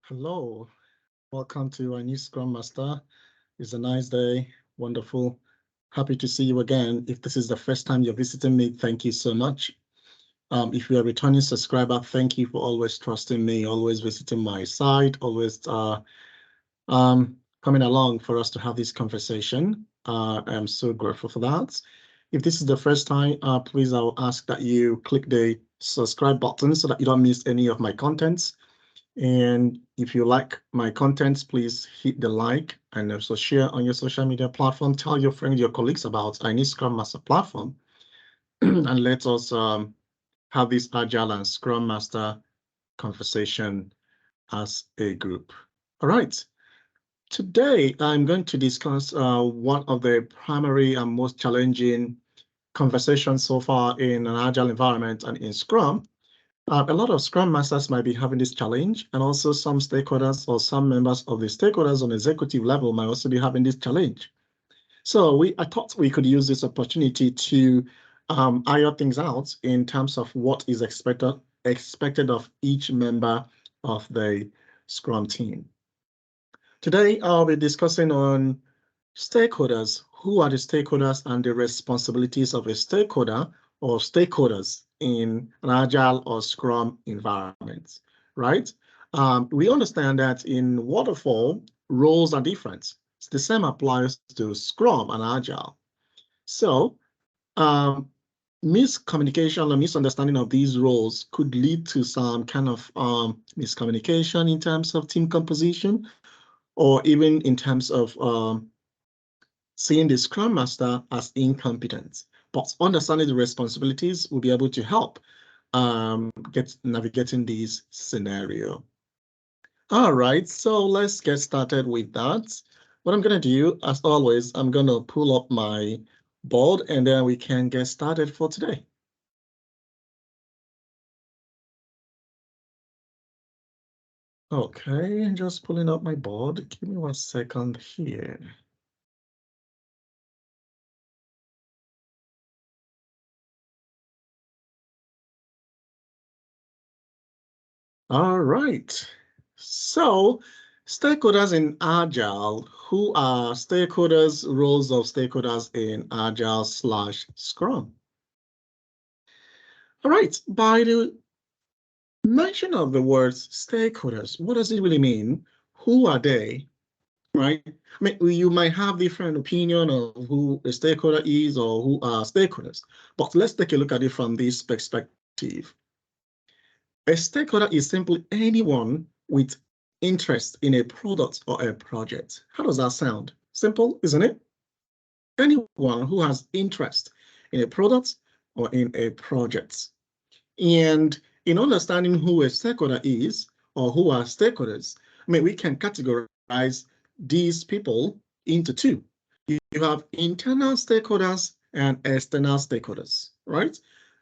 Hello, welcome to our new Scrum Master. It's a nice day, wonderful. Happy to see you again. If this is the first time you're visiting me, thank you so much. If you're a returning subscriber, thank you for always trusting me, always visiting my site, always coming along for us to have this conversation. I'm so grateful for that. If this is the first time, please, I'll ask that you click the subscribe button so that you don't miss any of my contents. And if you like my contents, please hit the like and also share on your social media platform. Tell your friends, your colleagues about our new Scrum Master platform. And let us have this Agile and Scrum Master conversation as a group. All right. Today, I'm going to discuss one of the primary and most challenging conversations so far in an Agile environment and in Scrum. A lot of Scrum Masters might be having this challenge, and also some stakeholders or some members of the stakeholders on executive level might also be having this challenge. So I thought we could use this opportunity to iron things out in terms of what is expected of each member of the Scrum team. Today, I'll be discussing on stakeholders. Who are the stakeholders and the responsibilities of a stakeholder or stakeholders in an Agile or Scrum environment, right? We understand that in Waterfall, roles are different. The same applies to Scrum and Agile. So miscommunication or misunderstanding of these roles could lead to some kind of miscommunication in terms of team composition, or even in terms of seeing the Scrum Master as incompetent. But understanding the responsibilities will be able to help navigating this scenario. All right, so let's get started with that. What I'm going to do, as always, I'm going to pull up my board and then we can get started for today. Okay, just pulling up my board. Give me 1 second here. All right. So stakeholders in Agile, who are stakeholders, roles of stakeholders in Agile/Scrum? All right, by the mention of the words stakeholders, what does it really mean? Who are they, right? I mean, you might have different opinion of who a stakeholder is or who are stakeholders, but let's take a look at it from this perspective. A stakeholder is simply anyone with interest in a product or a project. How does that sound? Simple, isn't it? Anyone who has interest in a product or in a project. And in understanding who a stakeholder is or who are stakeholders, I mean, we can categorize these people into two. You have internal stakeholders and external stakeholders, right?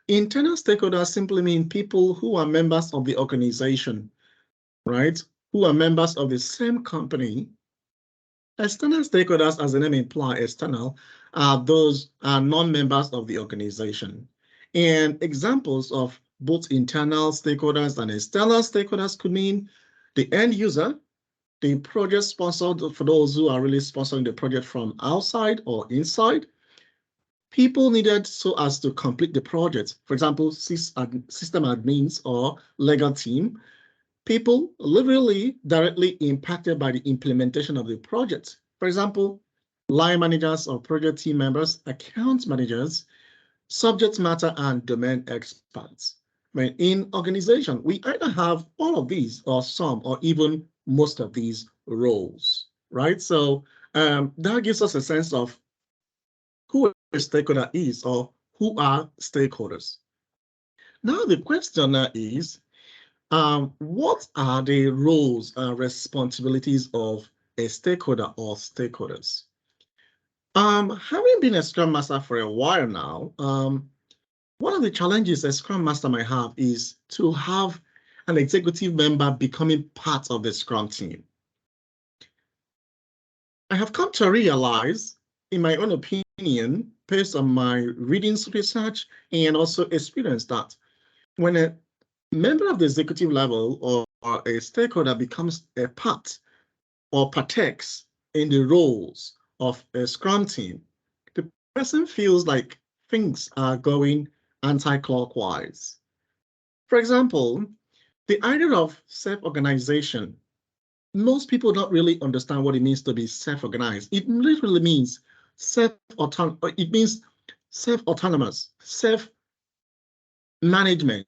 Internal stakeholders simply mean people who are members of the organization, right? Who are members of the same company. External stakeholders, as the name implies, external, are those are non-members of the organization. And examples of both internal stakeholders and external stakeholders could mean the end user, the project sponsor, for those who are really sponsoring the project from outside or inside, people needed so as to complete the project. For example, system admins or legal team, people literally directly impacted by the implementation of the project. For example, line managers or project team members, account managers, subject matter and domain experts. I mean, in organization, we either have all of these or some or even most of these roles, right? So that gives us a sense of who a stakeholder is or who are stakeholders. Now the question is, what are the roles and responsibilities of a stakeholder or stakeholders? Having been a Scrum Master for a while now, one of the challenges a Scrum Master might have is to have an executive member becoming part of the Scrum team. I have come to realize, in my own opinion, based on my readings, research, and also experience, that when a member of the executive level or a stakeholder becomes a part or partakes in the roles of a Scrum team, the person feels like things are going anti-clockwise. For example, the idea of self-organization, most people don't really understand what it means to be self-organized. It literally means it means self-autonomous, self-management,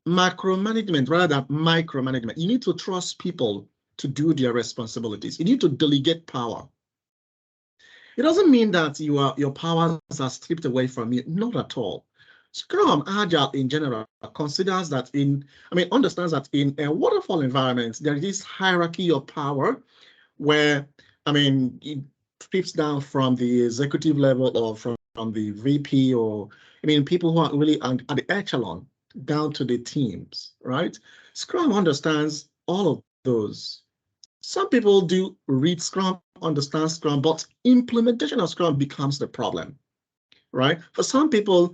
macro-management rather than micromanagement. You need to trust people to do their responsibilities. You need to delegate power. It doesn't mean that your powers are stripped away from you, not at all. Scrum Agile in general considers that understands that in a waterfall environment, there is this hierarchy of power where, it trips down from the executive level or from the VP or, people who are really at the echelon down to the teams, right? Scrum understands all of those. Some people do read Scrum, understand Scrum, but implementation of Scrum becomes the problem, right? For some people,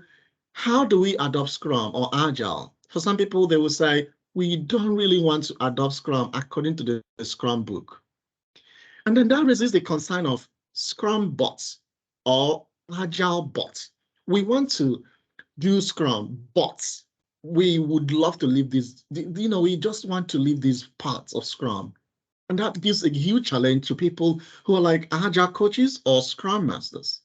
how do we adopt Scrum or Agile? For some people, they will say, we don't really want to adopt Scrum according to the Scrum book. And then that raises the concern of Scrum bots or Agile bots. We want to do Scrum, but we would love to leave this, we just want to leave these parts of Scrum. And that gives a huge challenge to people who are like Agile coaches or Scrum masters.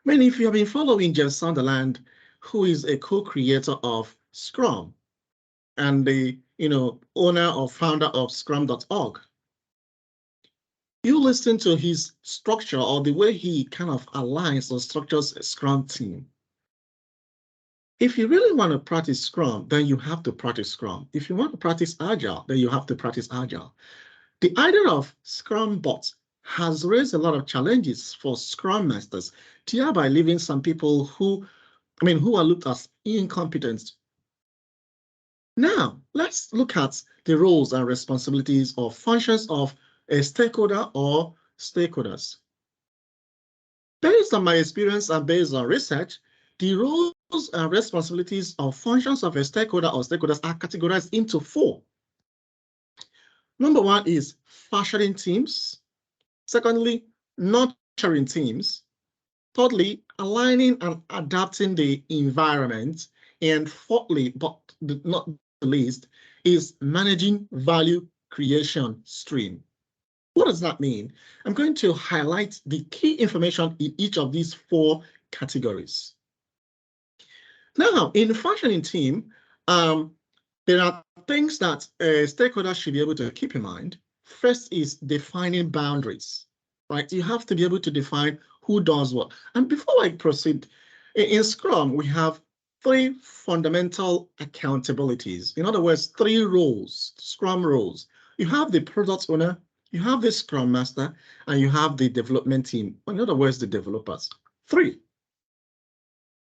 If you have been following Jeff Sunderland, who is a co-creator of Scrum and the owner or founder of Scrum.org, you listen to his structure or the way he kind of aligns or structures a Scrum team. If you really want to practice Scrum, then you have to practice Scrum. If you want to practice Agile, then you have to practice Agile. The idea of Scrum bots has raised a lot of challenges for Scrum masters, thereby leaving some people who are looked as incompetent. Now, let's look at the roles and responsibilities or functions of a stakeholder or stakeholders. Based on my experience and based on research, the roles and responsibilities or functions of a stakeholder or stakeholders are categorized into 4. Number 1 is fashioning teams. Secondly, nurturing teams. Thirdly, aligning and adapting the environment. And fourthly, but not the least, is managing value creation stream. What does that mean? I'm going to highlight the key information in each of these 4 categories. Now, in the functioning team, there are things that a stakeholder should be able to keep in mind. First is defining boundaries, right? You have to be able to define who does what. And before I proceed, in Scrum, we have 3 fundamental accountabilities. In other words, 3 roles, Scrum roles. You have the product owner, you have the Scrum master, and you have the development team. In other words, the developers. 3.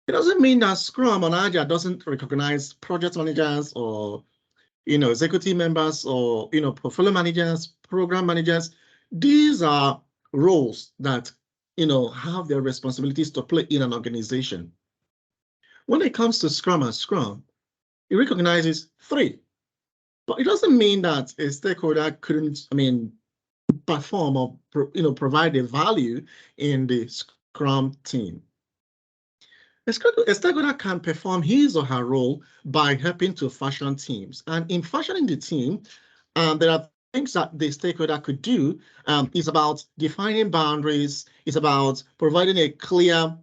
It doesn't mean that Scrum on Agile doesn't recognize project managers or executive members or portfolio managers, program managers. These are roles that have their responsibilities to play in an organization. When it comes to Scrum and Scrum, it recognizes 3, but it doesn't mean that a stakeholder couldn't, perform or provide a value in the Scrum team. A stakeholder can perform his or her role by helping to fashion teams. And in fashioning the team, there are things that the stakeholder could do. It's about defining boundaries. It's about providing a clear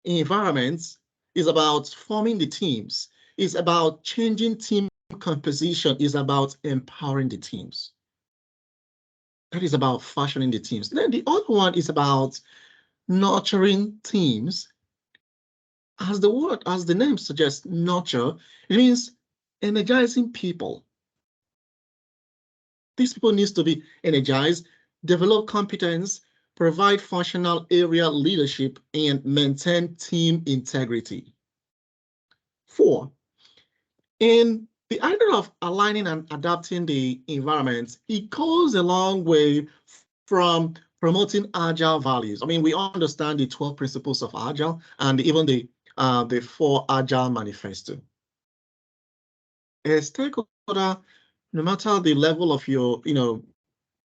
environment. It's about forming the teams. It's about changing team composition. It's about empowering the teams. That is about fashioning the teams. Then the other one is about nurturing teams. As the name suggests, nurture, it means energizing people. These people need to be energized, develop competence, provide functional area leadership, and maintain team integrity. 4, in the idea of aligning and adapting the environment, it goes a long way from promoting Agile values. We understand the 12 principles of Agile and even the 4 Agile manifesto. a stakeholder, no matter the level of your,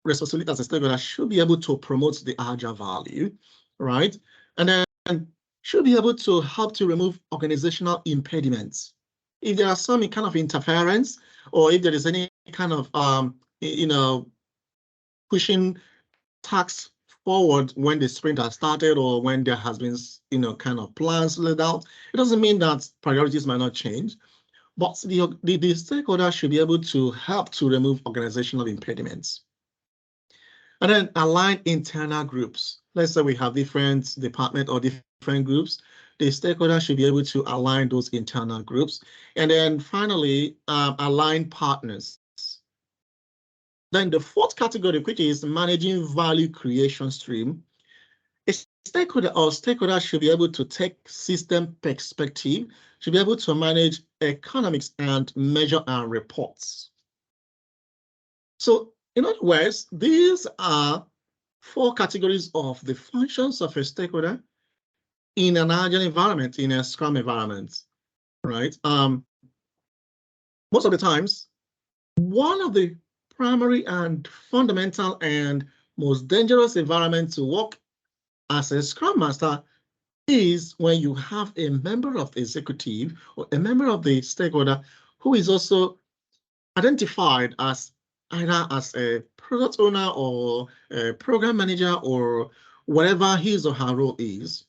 responsibility as a stakeholder, should be able to promote the agile value, right? And then should be able to help to remove organizational impediments. If there are some kind of interference, or if there is any kind of, pushing tasks forward when the sprint has started or when there has been, kind of plans laid out, it doesn't mean that priorities might not change, but the stakeholder should be able to help to remove organizational impediments. And then align internal groups. Let's say we have different departments or different groups. The stakeholder should be able to align those internal groups. And then finally, align partners. Then the fourth category, which is managing value creation stream, a stakeholder should be able to take system perspective, should be able to manage economics and measure and reports. So in other words, these are four categories of the functions of a stakeholder in an agile environment, in a Scrum environment, right? Most of the times, one of the primary and fundamental and most dangerous environments to work as a Scrum Master is when you have a member of the executive or a member of the stakeholder who is also identified as either as a product owner or a program manager or whatever his or her role is.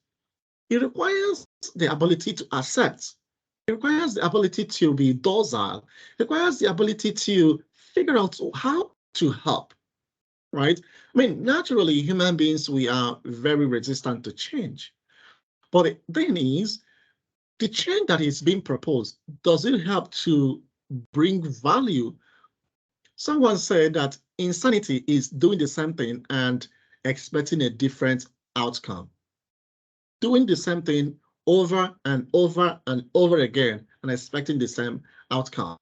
It requires the ability to accept. It requires the ability to be docile. It requires the ability to figure out how to help, right? I mean, naturally, human beings, we are very resistant to change. But the thing is, the change that is being proposed, does it help to bring value? Someone said that insanity is doing the same thing and expecting a different outcome. Doing the same thing over and over and over again and expecting the same outcome.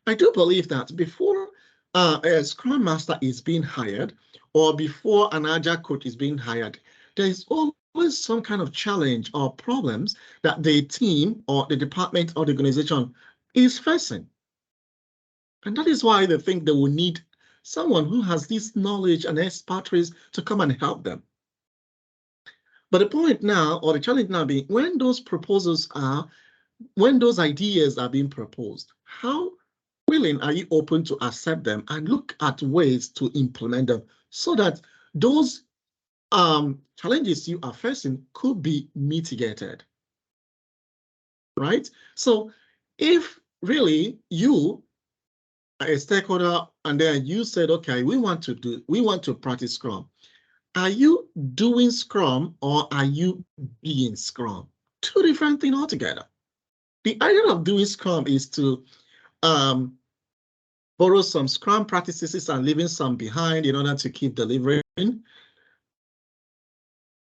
I do believe that before a Scrum Master is being hired or before an Agile coach is being hired, there is always some kind of challenge or problems that the team or the department or the organization is facing. And that is why they think they will need someone who has this knowledge and expertise to come and help them. But the point now, or the challenge now being, when those ideas are being proposed, how willing are you open to accept them and look at ways to implement them so that those challenges you are facing could be mitigated, right? So if really you are a stakeholder and then you said, okay, we want to practice Scrum. Are you doing Scrum or are you being Scrum? Two different things altogether. The idea of doing Scrum is to borrow some Scrum practices and leaving some behind in order to keep delivering.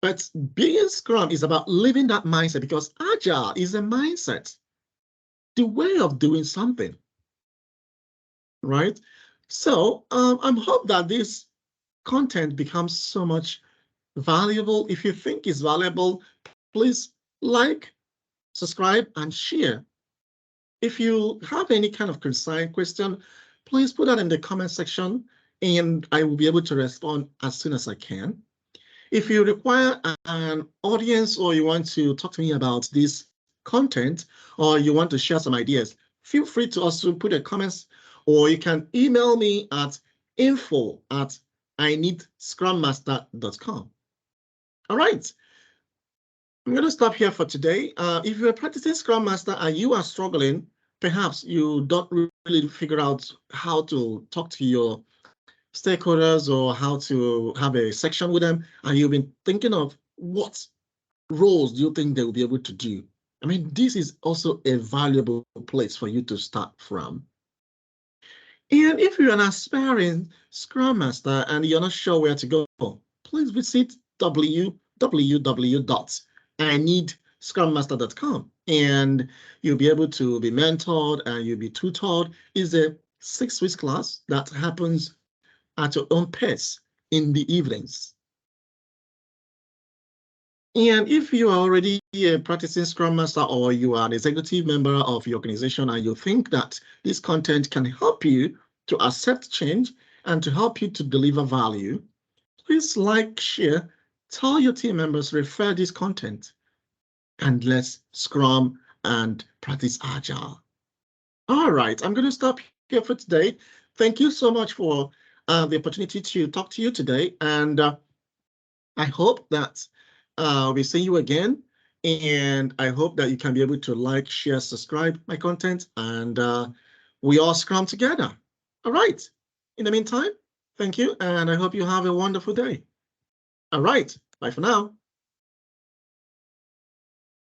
But being Scrum is about living that mindset because Agile is a mindset, the way of doing something, right? So I hope that this content becomes so much valuable. If you think it's valuable, please like, subscribe, and share. If you have any kind of concern, question, please put that in the comment section and I will be able to respond as soon as I can. If you require an audience or you want to talk to me about this content or you want to share some ideas, feel free to also put your comments or you can email me at info@ineedscrummaster.com. All right. I'm going to stop here for today. If you're practicing Scrum Master and you are struggling, perhaps you don't really figure out how to talk to your stakeholders or how to have a section with them, and you've been thinking of what roles do you think they will be able to do. I mean, this is also a valuable place for you to start from. And if you're an aspiring Scrum Master and you're not sure where to go, please visit www.ineedscrummaster.com and you'll be able to be mentored and you'll be tutored. It's a 6-week class that happens at your own pace in the evenings. And if you are already a practicing Scrum Master or you are an executive member of your organization and you think that this content can help you to accept change and to help you to deliver value, please like, share, tell your team members, refer this content, and let's Scrum and practice Agile. All right, I'm going to stop here for today. Thank you so much for the opportunity to talk to you today. And I hope that we see you again. And I hope that you can be able to like, share, subscribe my content, and we all Scrum together. All right. In the meantime, thank you, and I hope you have a wonderful day. All right. Bye for now.